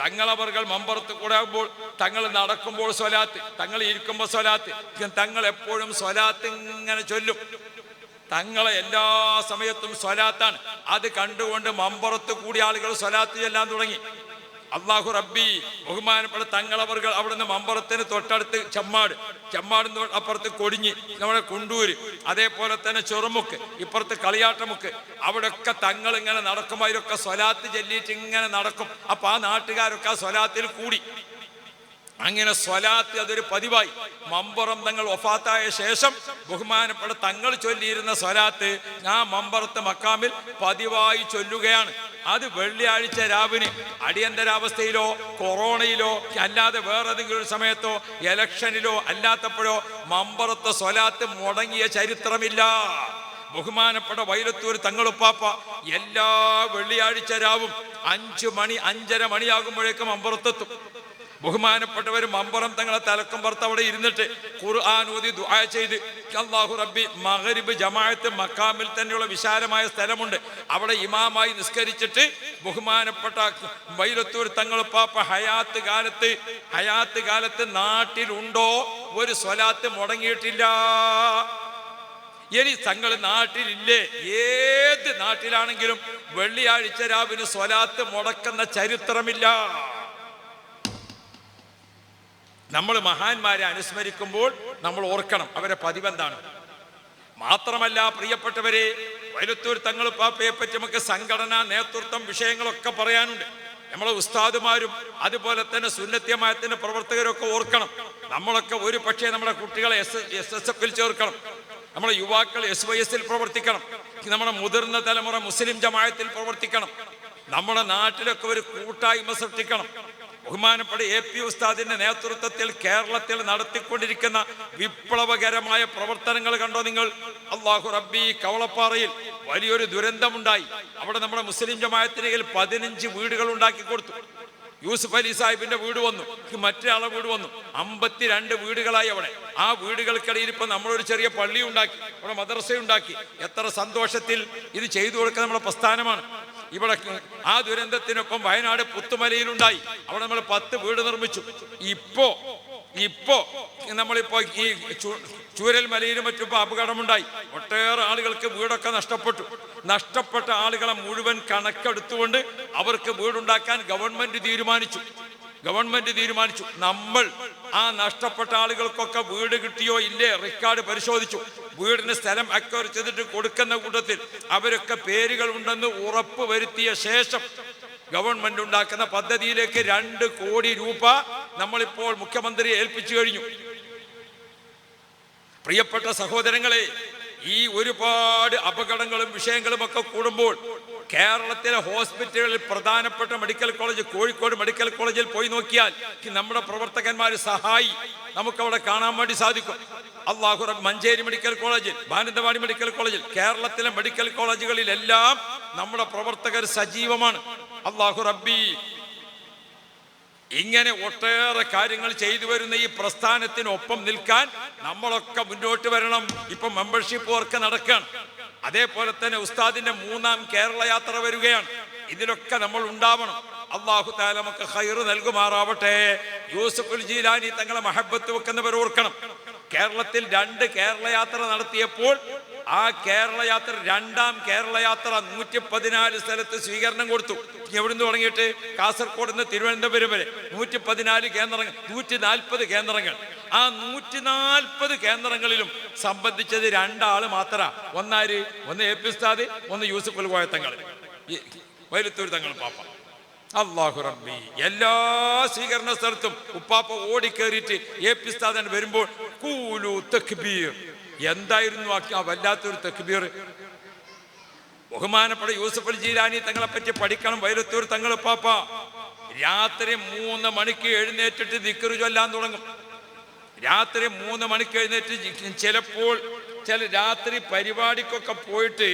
തങ്ങളവർകൾ മമ്പറത്ത് കൂടെ ആകുമ്പോൾ, തങ്ങൾ നടക്കുമ്പോൾ സ്വലാത്ത്, തങ്ങൾ ഇരിക്കുമ്പോൾ സ്വലാത്ത്, തങ്ങൾ എപ്പോഴും സ്വലാത്ത് ഇങ്ങനെ ചൊല്ലും. തങ്ങളെ എല്ലാ സമയത്തും സ്വലാത്താണ്. അത് കണ്ടുകൊണ്ട് മമ്പറത്ത് കൂടി ആളുകൾ സ്വലാത്ത് ചെല്ലാൻ തുടങ്ങി. അല്ലാഹു റബ്ബി, ബഹുമാനപ്പെട്ട തങ്ങളവർകൾ അവിടുന്ന് മമ്പറത്തിന് തൊട്ടടുത്ത് ചെമ്മാട് അപ്പുറത്ത് കൊടിഞ്ഞി, നമ്മുടെ കുണ്ടൂര്, അതേപോലെ തന്നെ ചെറുമുക്ക്, ഇപ്പുറത്ത് കളിയാട്ടമുക്ക്, അവിടെയൊക്കെ തങ്ങൾ ഇങ്ങനെ നടക്കുമ്പോൾ അതിലൊക്കെ സ്വലാത്ത് ചൊല്ലിയിട്ട് ഇങ്ങനെ നടക്കും. അപ്പൊ ആ നാട്ടുകാരൊക്കെ ആ സ്വലാത്തിൽ കൂടി. അങ്ങനെ സ്വലാത്ത് അതൊരു പതിവായി. മമ്പറം തങ്ങൾ വഫാത്തായ ശേഷം ബഹുമാനപ്പെട്ട തങ്ങൾ ചൊല്ലിയിരുന്ന സ്വലാത്ത് ആ മമ്പറത്ത് മക്കാമിൽ പതിവായി ചൊല്ലുകയാണ്. അത് വെള്ളിയാഴ്ച രാവിന് അടിയന്തരാവസ്ഥയിലോ കൊറോണയിലോ അല്ലാതെ വേറെ ഏതെങ്കിലും ഒരു സമയത്തോ ഇലക്ഷനിലോ അല്ലാത്തപ്പോഴോ മമ്പറത്തെ സ്വലാത്ത് മുടങ്ങിയ ചരിത്രമില്ല. ബഹുമാനപ്പെട്ട വൈലത്തൂർ തങ്ങളുപ്പാപ്പ എല്ലാ വെള്ളിയാഴ്ച രാവും 5 മണിയാകുമ്പോഴേക്കും മമ്പറത്തെത്തും. ബഹുമാനപ്പെട്ടവർ മമ്പറം തങ്ങളെ തലക്കും പുറത്ത് അവിടെ ഇരുന്നിട്ട് ഖുർആൻ ഓതി ദുആ ചെയ്ത്, അല്ലാഹു റബ്ബി, മഗ്‌രിബ് ജമാഅത്ത് മക്കാമിൽ തന്നെയുള്ള വിശാലമായ സ്ഥലമുണ്ട്, അവിടെ ഇമാമായി നിസ്കരിച്ചിട്ട് ബഹുമാനപ്പെട്ട വൈലത്തൂർ തങ്ങളുപ്പാപ്പ ഹയാത്ത് കാലത്ത് നാട്ടിലുണ്ടോ ഒരു സ്വലാത്ത് മുടങ്ങിയിട്ടില്ല. ഇനി തങ്ങൾ നാട്ടിലില്ലേ, ഏത് നാട്ടിലാണെങ്കിലും വെള്ളിയാഴ്ച രാവിലെ സ്വലാത്ത് മുടക്കുന്ന ചരിത്രമില്ല. നമ്മൾ മഹാന്മാരെ അനുസ്മരിക്കുമ്പോൾ നമ്മൾ ഓർക്കണം അവരെ പതിവെന്താണ്. മാത്രമല്ല പ്രിയപ്പെട്ടവരെ, വൈലത്തൂർ തങ്ങൾ പാപ്പയെ പറ്റി നമുക്ക് സംഘടനാ നേതൃത്വം വിഷയങ്ങളൊക്കെ പറയാനുണ്ട്. നമ്മളെ ഉസ്താദുമാരും അതുപോലെ തന്നെ സുന്നത്യമായത്തിന്റെ പ്രവർത്തകരൊക്കെ ഓർക്കണം. നമ്മളൊക്കെ ഒരു പക്ഷേ നമ്മുടെ കുട്ടികളെ SSF ചേർക്കണം, നമ്മുടെ യുവാക്കൾ SYS പ്രവർത്തിക്കണം, നമ്മുടെ മുതിർന്ന തലമുറ മുസ്ലിം ജമാഅത്തിൽ പ്രവർത്തിക്കണം. നമ്മുടെ നാട്ടിലൊക്കെ ഒരു കൂട്ടായ്മ സൃഷ്ടിക്കണം. ബഹുമാനപ്പെട്ട AP ഉസ്താദിന്റെ നേതൃത്വത്തിൽ കേരളത്തിൽ നടത്തിക്കൊണ്ടിരിക്കുന്ന വിപ്ലവകരമായ പ്രവർത്തനങ്ങൾ കണ്ടോ നിങ്ങൾ? അല്ലാഹു റബ്ബി, കവളപ്പാറയിൽ വലിയൊരു ദുരന്തമുണ്ടായി. അവിടെ നമ്മുടെ മുസ്ലിം ജമാഅത്തിന് 15 വീടുകൾ ഉണ്ടാക്കി കൊടുത്തു. യൂസുഫ് അലി സാഹിബിന്റെ വീട് വന്നു, മറ്റൊരാളെ വീട് വന്നു, 52 വീടുകളായി അവിടെ. ആ വീടുകൾക്കിടയിൽ ഇപ്പൊ നമ്മളൊരു ചെറിയ പള്ളി ഉണ്ടാക്കി, അവിടെ മദ്രസ ഉണ്ടാക്കി. എത്ര സന്തോഷത്തിൽ ഇത് ചെയ്തു കൊടുക്കുന്ന നമ്മുടെ പ്രസ്ഥാനമാണ്. ഇവിടെ ആ ദുരന്തത്തിനൊപ്പം വയനാട് പുത്തുമലയിലുണ്ടായി, അവിടെ നമ്മൾ 10 വീട് നിർമ്മിച്ചു. ഇപ്പോ നമ്മളിപ്പോ ഈ ചൂരൽമലയിലും മറ്റും അപകടമുണ്ടായി. ഒട്ടേറെ ആളുകൾക്ക് വീടൊക്കെ നഷ്ടപ്പെട്ട ആളുകളെ മുഴുവൻ കണക്കെടുത്തുകൊണ്ട് അവർക്ക് വീടുണ്ടാക്കാൻ ഗവൺമെന്റ് തീരുമാനിച്ചു. നമ്മൾ ആ നഷ്ടപ്പെട്ട ആളുകൾക്കൊക്കെ വീട് കിട്ടിയോ ഇല്ലേ റെക്കോർഡ് പരിശോധിച്ചു. വീടിന് സ്ഥലം അക്വയർ ചെയ്തിട്ട് കൊടുക്കുന്ന കൂട്ടത്തിൽ അവരൊക്കെ പേരുകൾ ഉണ്ടെന്ന് ഉറപ്പ് വരുത്തിയ ശേഷം ഗവൺമെന്റ് ഉണ്ടാക്കുന്ന പദ്ധതിയിലേക്ക് 2 കോടി രൂപ നമ്മളിപ്പോൾ മുഖ്യമന്ത്രിയെ ഏൽപ്പിച്ചു കഴിഞ്ഞു. പ്രിയപ്പെട്ട സഹോദരങ്ങളെ, ഈ ഒരുപാട് അപകടങ്ങളും വിഷയങ്ങളും ഒക്കെ കൂടുമ്പോൾ കേരളത്തിലെ ഹോസ്പിറ്റലുകളിൽ പ്രധാനപ്പെട്ട മെഡിക്കൽ കോളേജ് കോഴിക്കോട് മെഡിക്കൽ കോളേജിൽ പോയി നോക്കിയാൽ നമ്മുടെ പ്രവർത്തകന്മാർ സഹായി നമുക്കവിടെ കാണാൻ വേണ്ടി സാധിക്കും. അല്ലാഹു റബ്ബ്, മഞ്ചേരി മെഡിക്കൽ കോളേജിൽ, മാനന്തവാടി മെഡിക്കൽ കോളേജിൽ, കേരളത്തിലെ മെഡിക്കൽ കോളേജുകളിലെല്ലാം നമ്മുടെ പ്രവർത്തകർ സജീവമാണ്. അല്ലാഹു റബ്ബി, ഇങ്ങനെ ഒട്ടേറെ കാര്യങ്ങൾ ചെയ്തു വരുന്ന ഈ പ്രസ്ഥാനത്തിനൊപ്പം നിൽക്കാൻ നമ്മളൊക്കെ മുന്നോട്ട് വരണം. ഇപ്പൊ മെമ്പർഷിപ്പ് വർക്ക് നടക്കുകയാണ്. അതേപോലെ തന്നെ ഉസ്താദിന്റെ 3ാം കേരള യാത്ര വരികയാണ്. ഇതിലൊക്കെ നമ്മൾ ഉണ്ടാവണം. അല്ലാഹു തആല നമുക്ക് ഖൈർ നൽകുമാറാവട്ടെ. യൂസുഫുൽ ജീലാനി തങ്ങളെ മഹബത്ത് വെക്കുന്നവർ ഓർക്കണം, കേരളത്തിൽ 2 കേരള യാത്ര നടത്തിയപ്പോൾ ആ കേരള യാത്ര 2ാം കേരള യാത്ര 114 സ്ഥലത്ത് സ്വീകരണം കൊടുത്തു. എവിടുന്ന് തുടങ്ങിയിട്ട് കാസർഗോഡ് നിന്ന് തിരുവനന്തപുരം വരെ 114 കേന്ദ്രങ്ങൾ, 140 കേന്ദ്രങ്ങൾ. ആ 140 കേന്ദ്രങ്ങളിലും സംബന്ധിച്ചത് 2 ആള് മാത്രമാണ്. ഒന്ന് AP ഉസ്താദ്, ഒന്ന് യൂസുഫുൽ കോയ തങ്ങൾ, വൈലത്തൂർ തങ്ങൾ പാപ്പ. അല്ലാഹു റബ്ബി, എല്ലാ സ്വീകരണ സ്ഥലത്തും ഉപ്പാപ്പ ഓടിക്കേറിയിട്ട് AP ഉസ്താദ് വരുമ്പോൾ കൂലു തക്ബീർ. എന്തായിരുന്നു ആ വല്ലാത്തൊരു തക്ബീർ! ബഹുമാനപ്പെട്ട യൂസുഫുൽ ജീലാനി തങ്ങളെ പറ്റി പഠിക്കണം. വൈലത്തൂർ തങ്ങൾ പാപ്പ രാത്രി 3 മണിക്ക് എഴുന്നേറ്റിട്ട് ദിക്ർ ചൊല്ലാൻ തുടങ്ങും. രാത്രി 3 മണിക്ക് എഴുന്നേറ്റ് ചിലപ്പോൾ രാത്രി പരിപാടിക്കൊക്കെ പോയിട്ട്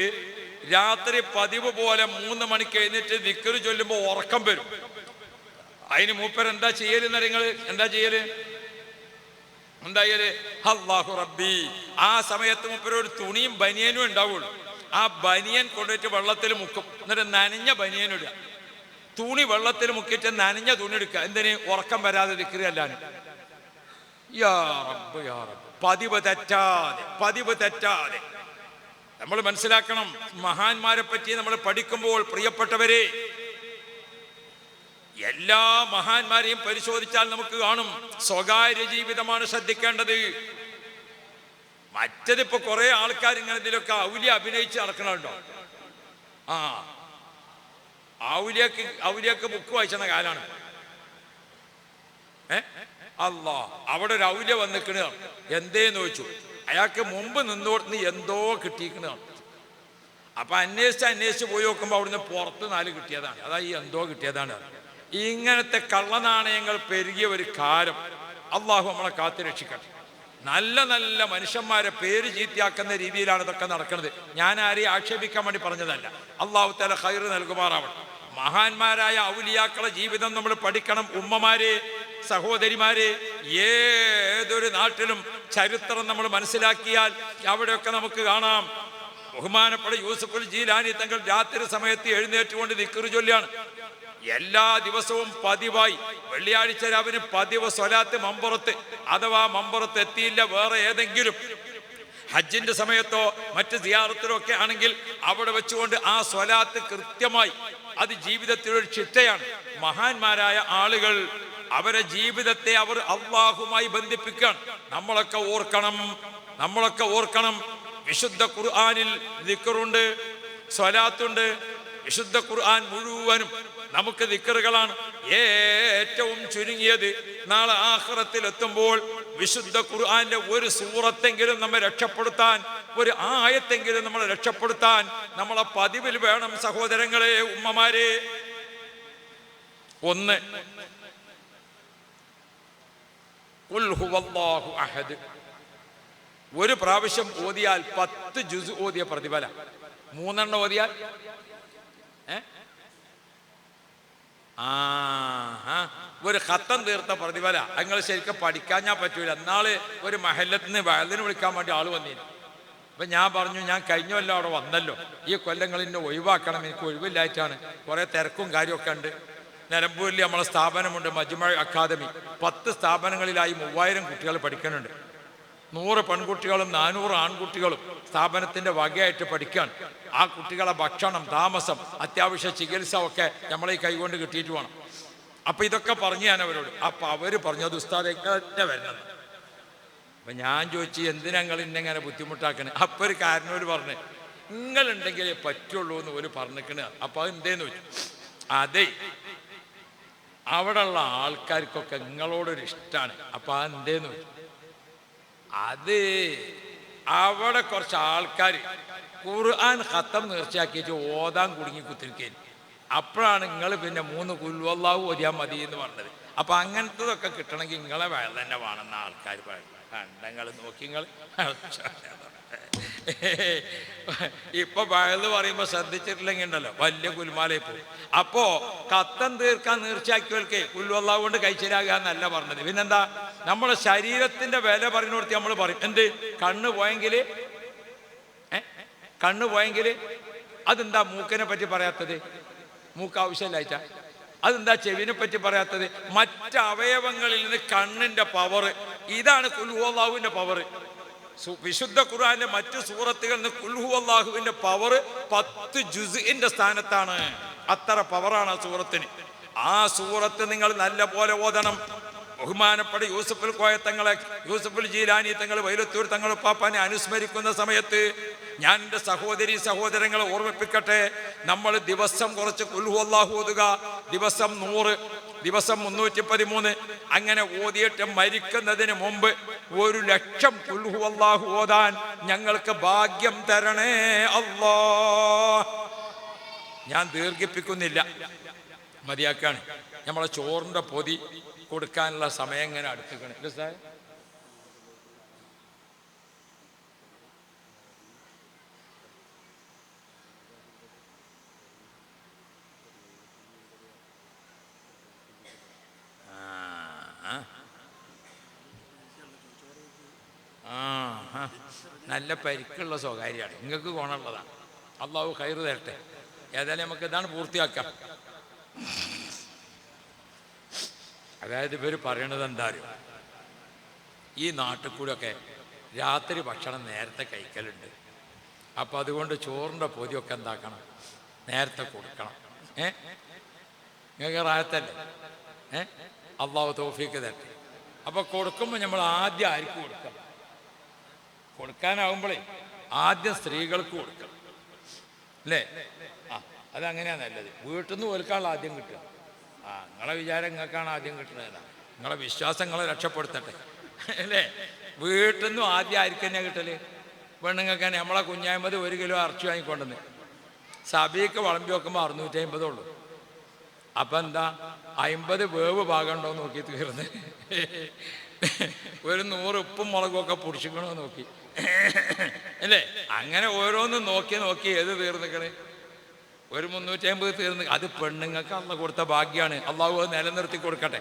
രാത്രി പതിവ് പോലെ 3 മണിക്ക് എഴുന്നേറ്റ് ദിക്ർ ചൊല്ലുമ്പോൾ ഉറക്കം വരും. അതിന് മൂപ്പർ എന്താ ചെയ്യല്? നിങ്ങൾ എന്താ ചെയ്യല്? അല്ലാഹു റബ്ബി, ആ സമയത്ത് മൂപ്പർ ഒരു തുണിയും ബനിയനും ഉണ്ടാവുള്ളൂ. ആ ബനിയൻ കൊണ്ടുപോയിട്ട് വെള്ളത്തിൽ മുക്കും, എന്നിട്ട് നനഞ്ഞ ബനിയൻ ഇടുക. തുണി വെള്ളത്തിൽ മുക്കിയിട്ട് നനഞ്ഞ തുണി എടുക്കുക. എന്തിന്? ഉറക്കം വരാതെ ദിക്ർ അല്ലാനും. യാ റബ്ബ് യാ റബ്ബ്, പതിവ് തെറ്റാതെ നമ്മൾ മനസ്സിലാക്കണം. മഹാന്മാരെ പറ്റി നമ്മൾ പഠിക്കുമ്പോൾ പ്രിയപ്പെട്ടവരെ, എല്ലാ മഹാന്മാരെയും പരിശോധിച്ചാൽ നമുക്ക് കാണും സ്വകാര്യ ജീവിതമാണ് ശ്രദ്ധിക്കേണ്ടത്. മറ്റതിപ്പോ കുറെ ആൾക്കാർ ഇങ്ങനെ ഇതിലൊക്കെ ഔലിയ അഭിനയിച്ച് നടക്കണുണ്ടോ? ഔലിയക്ക് ബുക്ക് വായിച്ചണ കാലാണ്. അല്ലാ, അവിടെ ഒരു ഔലിയ വന്നിക്കണ. എന്തേന്ന് ചോദിച്ചു. അയാൾക്ക് മുമ്പ് നിന്നോടുന്ന് എന്തോ കിട്ടിയിരിക്കണതാണ്. അപ്പൊ അന്വേഷിച്ച് പോയി നോക്കുമ്പോൾ അവിടുന്ന് പുറത്ത് 4 കിട്ടിയതാണ്. അതായത് എന്തോ കിട്ടിയതാണ്. ഇങ്ങനത്തെ കള്ളനാണയങ്ങൾ പെരുകിയ ഒരു കാലം. അള്ളാഹു നമ്മളെ കാത്തു രക്ഷിക്കട്ടെ. നല്ല നല്ല മനുഷ്യന്മാരെ പേര് ചീത്തയാക്കുന്ന രീതിയിലാണ് ഇതൊക്കെ നടക്കുന്നത്. ഞാൻ ആരെയും ആക്ഷേപിക്കാൻ വേണ്ടി പറഞ്ഞതല്ല. അള്ളാഹു തആല ഖൈർ നൽകുമാറാവട്ടെ. മഹാന്മാരായ ഔലിയാക്കളെ ജീവിതം നമ്മൾ പഠിക്കണം. ഉമ്മമാരെ, സഹോദരിമാരെ, ഏതൊരു നാട്ടിലും ചരിത്രം നമ്മൾ മനസ്സിലാക്കിയാൽ അവിടെയൊക്കെ നമുക്ക് കാണാം. ബഹുമാനപ്പെട്ട യൂസുഫുൽ ജീലാനി തങ്ങൾ രാത്രി സമയത്ത് എഴുന്നേറ്റുകൊണ്ട് ദിക്ർ ചൊല്ലിയാണ്. എല്ലാ ദിവസവും പതിവായി വെള്ളിയാഴ്ച രാവിലെ പതിവ് സ്വലാത്ത് മമ്പുറത്ത്, അഥവാ മമ്പുറത്ത് എത്തിയില്ല വേറെ ഏതെങ്കിലും ഹജ്ജിന്റെ സമയത്തോ മറ്റ് സിയാറത്തിലോ ഒക്കെ ആണെങ്കിൽ അവിടെ വെച്ചുകൊണ്ട് ആ സ്വലാത്ത് കൃത്യമായി, അത് ജീവിതത്തിലൊരു ചിട്ടയാണ്. മഹാന്മാരായ ആളുകൾ അവരെ ജീവിതത്തെ അവർ അല്ലാഹുമായി ബന്ധിപ്പിക്കാൻ നമ്മളൊക്കെ ഓർക്കണം. വിശുദ്ധ ഖുർആനിൽ ദിക്റുണ്ട്, സ്വലാത്തുണ്ട്. വിശുദ്ധ ഖുർആൻ മുഴുവനും നമുക്ക് ദിക്റുകളാണ്. ഏറ്റവും ചുരുങ്ങിയത് നാളെ ആഖിറത്തിൽ എത്തുമ്പോൾ വിശുദ്ധ ഖുർആന്റെ ഒരു സൂറത്തെങ്കിലും നമ്മെ രക്ഷപ്പെടുത്താൻ, ഒരു ആയത്തെങ്കിലും നമ്മളെ രക്ഷപ്പെടുത്താൻ നമ്മളെ പതിവിൽ വേണം. സഹോദരങ്ങളെ, ഉമ്മമാരെ, ഒന്ന് ഖുൽ ഹുവല്ലാഹു അഹദ്, ഒരു പ്രാവശ്യം ഓതിയാൽ 10 ജുസ് ഓതിയ പ്രതിഫലം. 3 ഓതിയാൽ ഒരു ഖത്തം തീർത്ത പ്രതിഫല. നിങ്ങൾ ശരിക്കും പഠിക്കാൻ ഞാൻ പറ്റൂല. എന്നാള് ഒരു മഹല്ലത്തിന് വയലിന് വിളിക്കാൻ വേണ്ടി ആള് വന്നിരുന്നു. അപ്പൊ ഞാൻ പറഞ്ഞു, ഞാൻ കഴിഞ്ഞ കൊല്ലം അവിടെ വന്നല്ലോ, ഈ കൊല്ലങ്ങൾ എന്നെ ഒഴിവാക്കണം, എനിക്ക് ഒഴിവില്ലായിട്ടാണ്, കുറെ തിരക്കും കാര്യമൊക്കെ ഉണ്ട്. നിലമ്പൂരിൽ നമ്മളെ സ്ഥാപനമുണ്ട് മജ്മഅ അക്കാദമി. 10 സ്ഥാപനങ്ങളിലായി 3000 കുട്ടികൾ പഠിക്കുന്നുണ്ട്. 100 പെൺകുട്ടികളും 400 ആൺകുട്ടികളും സ്ഥാപനത്തിന്റെ വകയായിട്ട് പഠിക്കാൻ. ആ കുട്ടികളെ ഭക്ഷണം, താമസം, അത്യാവശ്യ ചികിത്സ ഒക്കെ നമ്മളെ ഈ കൈകൊണ്ട് കിട്ടിയിട്ട് വേണം. അപ്പൊ ഇതൊക്കെ പറഞ്ഞു ഞാൻ അവരോട്. അപ്പൊ അവര് പറഞ്ഞു, അത് ഉസ്താദ് എങ്ങനെ വരുന്നത്. അപ്പൊ ഞാൻ ചോദിച്ചു, എന്തിനാ നിങ്ങൾ ഇന്നെങ്ങനെ ബുദ്ധിമുട്ടാക്കണേ? അപ്പൊ ഒരു കാരണവര് പറഞ്ഞു, നിങ്ങളുണ്ടെങ്കിലേ പറ്റുള്ളൂ എന്ന് ഒരു പറഞ്ഞിക്കണ. അപ്പൊ അത് എന്തേന്ന് ചോദിച്ചു. അതെ, അവിടെയുള്ള ആൾക്കാർക്കൊക്കെ നിങ്ങളോടൊരു ഇഷ്ടമാണ്. അപ്പൊ അത് എന്തേന്ന് ചോദിച്ചു. അത് അവിടെ കുറച്ച് ആൾക്കാർ ഖുർആൻ ഖത്തം നേർച്ചയാക്കിയിട്ട് ഓതാൻ കുടുങ്ങി കുത്തിരിക്കേന്. അപ്പോഴാണ് നിങ്ങൾ പിന്നെ 3 ഖുൽ ഹുവല്ലാഹു ഓതിയാൽ മതി എന്ന് പറഞ്ഞത്. അപ്പൊ അങ്ങനത്തതൊക്കെ കിട്ടണമെങ്കിൽ നിങ്ങളെ വയൽ തന്നെ വേണമെന്ന ആൾക്കാർ പറയുന്നത്. കണ്ടങ്ങൾ നോക്കി നിങ്ങൾ ഇപ്പൊ വയല് പറയുമ്പോ ശ്രദ്ധിച്ചിട്ടില്ലെങ്കിൽ ഉണ്ടല്ലോ വലിയ കുൽമാലയിൽ പോകും. അപ്പോ ഖത്തം തീർക്കാൻ നേർച്ചയാക്കിയവർക്ക് ഖുൽ ഹുവല്ലാഹു കൊണ്ട് കഴിച്ചിലാകുക എന്നല്ല പറഞ്ഞത്. പിന്നെന്താ, നമ്മുടെ ശരീരത്തിന്റെ വില പറയുന്നിടത്ത് നമ്മൾ പറയും എന്ത്, കണ്ണ് പോയെങ്കിൽ അതെന്താ മൂക്കിനെ പറ്റി പറയാത്തത്? മൂക്ക് ആവശ്യമില്ലായിട്ടാ. അതെന്താ ചെവിനെ പറ്റി പറയാത്തത്? മറ്റ് അവയവങ്ങളിൽ നിന്ന് കണ്ണിന്റെ പവർ, ഇതാണ് ഖുൽ ഹുവല്ലാഹുവിന്റെ പവർ. വിശുദ്ധ ഖുർആനിലെ മറ്റു സൂറത്തുകളിൽ നിന്ന് ഖുൽ ഹുവല്ലാഹുവിന്റെ പവർ 10 ജുസ്ഇന്റെ സ്ഥാനത്താണ്. അത്ര പവറാണ് ആ സൂറത്തിന്. ആ സൂറത്ത് നിങ്ങൾ നല്ല പോലെ ഓതണം. ബഹുമാനപ്പെട്ട യൂസുഫുൽ കോയ തങ്ങളെ, യൂസുഫുൽ ജീലാനി തങ്ങൾ, വൈലത്തൂർ തങ്ങൾ പാപ്പാനെ അനുസ്മരിക്കുന്ന സമയത്ത് ഞാൻ എൻ്റെ സഹോദരങ്ങളെ ഓർമ്മിപ്പിക്കട്ടെ. നമ്മൾ ദിവസം കുറച്ച് ഖുൽ ഹുവല്ലാഹു ഓതുക. ദിവസം 100, ദിവസം 313 അങ്ങനെ ഓതിയിട്ട് മരിക്കുന്നതിന് മുമ്പ് 1,00,000 ഖുൽ ഹുവല്ലാഹു ഓതാൻ ഞങ്ങൾക്ക് ഭാഗ്യം തരണേ അല്ലാ. ഞാൻ ദീർഘിപ്പിക്കുന്നില്ല, മതിയാക്കാണ്. നമ്മളെ ചോറിൻ്റെ പൊതി കൊടുക്കാനുള്ള സമയം ഇങ്ങനെ അടുത്തേക്കണം. ഇല്ല സാർ, നല്ല പരിക്കുള്ള സ്വകാര്യമാണ്, നിങ്ങൾക്ക് ഗുണമുള്ളതാണ്. അള്ളാഹു ഖൈറ് തരട്ടെ. ഏതായാലും നമുക്ക് ഇതാണ് പൂർത്തിയാക്കാം. അതായത് ഇവർ പറയണത് എന്താ അറിയോ, ഈ നാട്ടിൽ കൂടെയൊക്കെ രാത്രി ഭക്ഷണം നേരത്തെ കഴിക്കലുണ്ട്. അപ്പം അതുകൊണ്ട് ചോറിൻ്റെ പൊതിയൊക്കെ എന്താക്കണം, നേരത്തെ കൊടുക്കണം. നിങ്ങൾക്ക് റായത്തല്ലേ? അള്ളാഹു തൗഫീക്ക് തരട്ടെ. അപ്പോൾ കൊടുക്കുമ്പോൾ നമ്മൾ ആദ്യം ആർക്ക് കൊടുക്കണം? കൊടുക്കാനാവുമ്പോഴേ ആദ്യം സ്ത്രീകൾക്ക് കൊടുക്കണം, അല്ലേ? അതങ്ങനെയാണ് നല്ലത്. വീട്ടിൽ നിന്ന് കൊടുക്കാനുള്ള ആദ്യം കിട്ടുക. നിങ്ങളെ വിചാരം നിങ്ങൾക്കാണ് ആദ്യം കിട്ടുന്നത്. നിങ്ങളെ വിശ്വാസങ്ങളെ രക്ഷപ്പെടുത്തട്ടെ, അല്ലേ? വീട്ടിൽ നിന്നും ആദ്യം ആർക്ക് തന്നെയാണ് കിട്ടല്? പെണ്ണുങ്ങൾക്ക് തന്നെ. നമ്മളെ കുഞ്ഞായ്മത് 1 കിലോ ഇറച്ചി വാങ്ങിക്കൊണ്ടെന്ന് സബീക്ക് വിളമ്പി വെക്കുമ്പോൾ 650 ഉള്ളൂ. അപ്പം എന്താ, 50 വേവ് ഭാഗമുണ്ടോ നോക്കി തീർന്ന്. ഒരു 100 ഉപ്പും മുളകും ഒക്കെ പൊടിച്ചിക്കണോ നോക്കി, അല്ലേ? അങ്ങനെ ഓരോന്നും നോക്കി ഏത് തീർന്നിക്കണേ? ഒരു 350 തീർന്ന്. അത് പെണ്ണുങ്ങൾക്ക് അള്ള കൊടുത്ത ഭാഗ്യമാണ്. അള്ളാഹു അത് നിലനിർത്തി കൊടുക്കട്ടെ.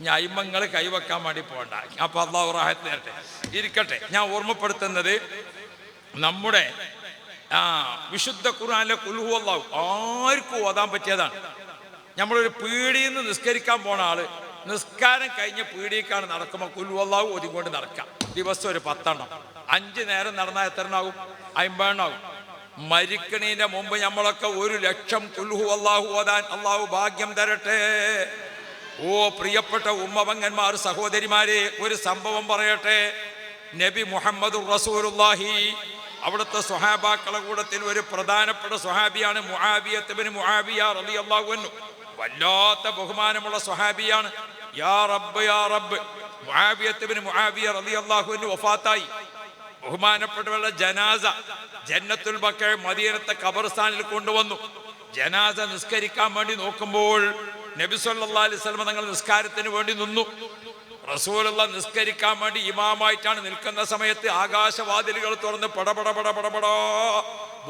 ഞാൻ അയിമങ്ങൾ കൈവെക്കാൻ വേണ്ടി പോകണ്ട. അപ്പൊ അള്ളാഹു റാഹത്ത് തരട്ടെ. ഇരിക്കട്ടെ. ഞാൻ ഓർമ്മപ്പെടുത്തുന്നത്, നമ്മുടെ വിശുദ്ധ ഖുർആനിലെ ഖുൽ ഹുവല്ലാഹു ആർക്കും ഓതാൻ പറ്റിയതാണ്. നമ്മളൊരു പീടിയിൽ നിന്ന് നിസ്കരിക്കാൻ പോണ ആള് നിസ്കാരം കഴിഞ്ഞ പീടിയേക്കാണ് നടക്കുമ്പോൾ ഖുൽ ഹുവല്ലാഹു ഓതിക്കൊണ്ട് നടക്കാം. ദിവസം ഒരു 10 എണ്ണം. 5 നേരം നടന്നാൽ എത്ര എണ്ണാവും? 50 എണ്ണാവും. മരിക്കണീന്റെ മുമ്പ് നമ്മളൊക്കെ 1,00,000 ഖുൽ ഹുവല്ലാഹു ഓതാൻ അള്ളാഹു ഭാഗ്യം തരട്ടെ. ഓ പ്രിയപ്പെട്ട ഉമ്മപങ്ങന്മാർ, സഹോദരിമാരെ, ഒരു സംഭവം പറയട്ടെ. നബി മുഹമ്മദുർ റസൂലുള്ളാഹി അവിടുത്തെ സ്വഹാബാക്കളെ കൂട്ടത്തിൽ ഒരു പ്രധാനപ്പെട്ട സ്വഹാബിയാണ് മുആവിയത്ത് ഇബ്നു മുആവിയ റളിയല്ലാഹു അൻഹു. വല്ലാത്ത ബഹുമാനമുള്ള സ്വഹാബിയാണ്. യാ റബ്ബ് യാ റബ്ബ്. മുആവിയത്ത് ഇബ്നു മുആവിയ റളിയല്ലാഹു അൻഹു വഫാത്തായി. ബഹുമാനപ്പെട്ടവരുടെ ജനാസ ജന്നത്തുൽ ബഖീ മദീനത്തെ ഖബർസ്ഥാനിൽ കൊണ്ടുവന്നു. ജനാസ നിസ്കരിക്കാൻ വേണ്ടി നോക്കുമ്പോൾ നബി സല്ലല്ലാഹു അലൈഹി വസല്ലം തങ്ങൾ നിസ്കാരത്തിന് വേണ്ടി നിന്നു. റസൂലുള്ള നിസ്കരിക്കാൻ വേണ്ടി ഇമാമായിട്ടാണ് നിൽക്കുന്ന സമയത്ത് ആകാശവാതിലുകൾ തുറന്ന് പടപടപടപടപടാ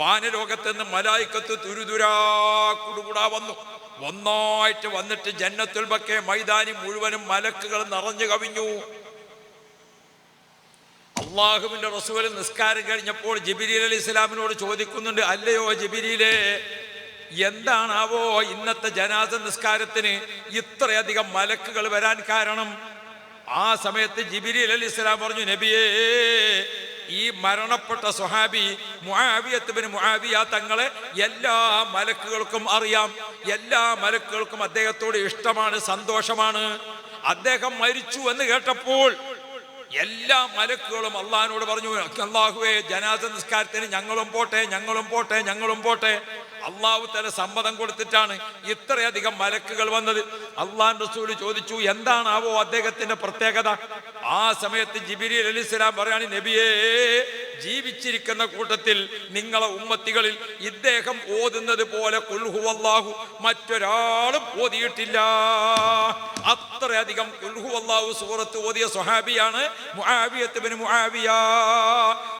വാനലോകത്ത് നിന്ന് മലായിക്കത്ത് തുരുതുരാ കുടുകുടാ വന്നു. ഒന്നായിട്ട് വന്നിട്ട് ജന്നത്തുൽ ബഖ മൈതാനി മുഴുവനും മലക്കുകൾ നിറഞ്ഞു കവിഞ്ഞു. അള്ളാഹുവിന്റെ റസൂൽ നിസ്കാരം കഴിഞ്ഞപ്പോൾ ജിബ്രീൽ അലൈഹിസ്സലാമിനോട് ചോദിക്കുന്നുണ്ട്, അല്ലയോ ജിബ്രീലേ, എന്താണാവോ ഇന്നത്തെ ജനാസ നിസ്കാരത്തിന് ഇത്രയധികം മലക്കുകൾ വരാൻ കാരണം? ആ സമയത്ത് ജിബ്രീൽ അലൈഹിസ്സലാം പറഞ്ഞു, നബിയേ, ഈ മരണപ്പെട്ട സ്വഹാബി മുആവിയത്ത് ബിൻ മുആവിയ തങ്ങളെ എല്ലാ മലക്കുകൾക്കും അറിയാം. എല്ലാ മലക്കുകൾക്കും അദ്ദേഹത്തോട് ഇഷ്ടമാണ്, സന്തോഷമാണ്. അദ്ദേഹം മരിച്ചു എന്ന് കേട്ടപ്പോൾ എല്ലാ മലക്കുകളും അള്ളാഹിനോട് പറഞ്ഞു, അല്ലാഹുവേ, ജനാസ നിസ്കാരത്തിന് ഞങ്ങളും പോട്ടെ, ഞങ്ങളും പോട്ടെ, ഞങ്ങളും പോട്ടെ. അള്ളാഹു തആല സമ്മതം കൊടുത്തിട്ടാണ് ഇത്രയധികം മലക്കുകൾ വന്നത്. അള്ളാഹു റസൂൽ ചോദിച്ചു, എന്താണാവോ അദ്ദേഹത്തിന്റെ പ്രത്യേകത? ആ സമയത്ത് ജിബ്രീൽ അലൈഹിസ്സലാം പറയാണ്, നബിയേ, ജീവിച്ചിരിക്കുന്ന കൂട്ടത്തിൽ നിങ്ങളെ ഉമ്മത്തികളിൽ ഇദ്ദേഹം ഓതുന്നത് പോലെ ഖുൽ ഹുവല്ലാഹു മറ്റൊരാളും ഓതിയിട്ടില്ല. അത്രയധികം ഖുൽ ഹുവല്ലാഹു സൂറത്ത് ഓതിയ സ്വഹാബിയാണ് മുആവിയത്ത് ബിൻ മുആവിയ.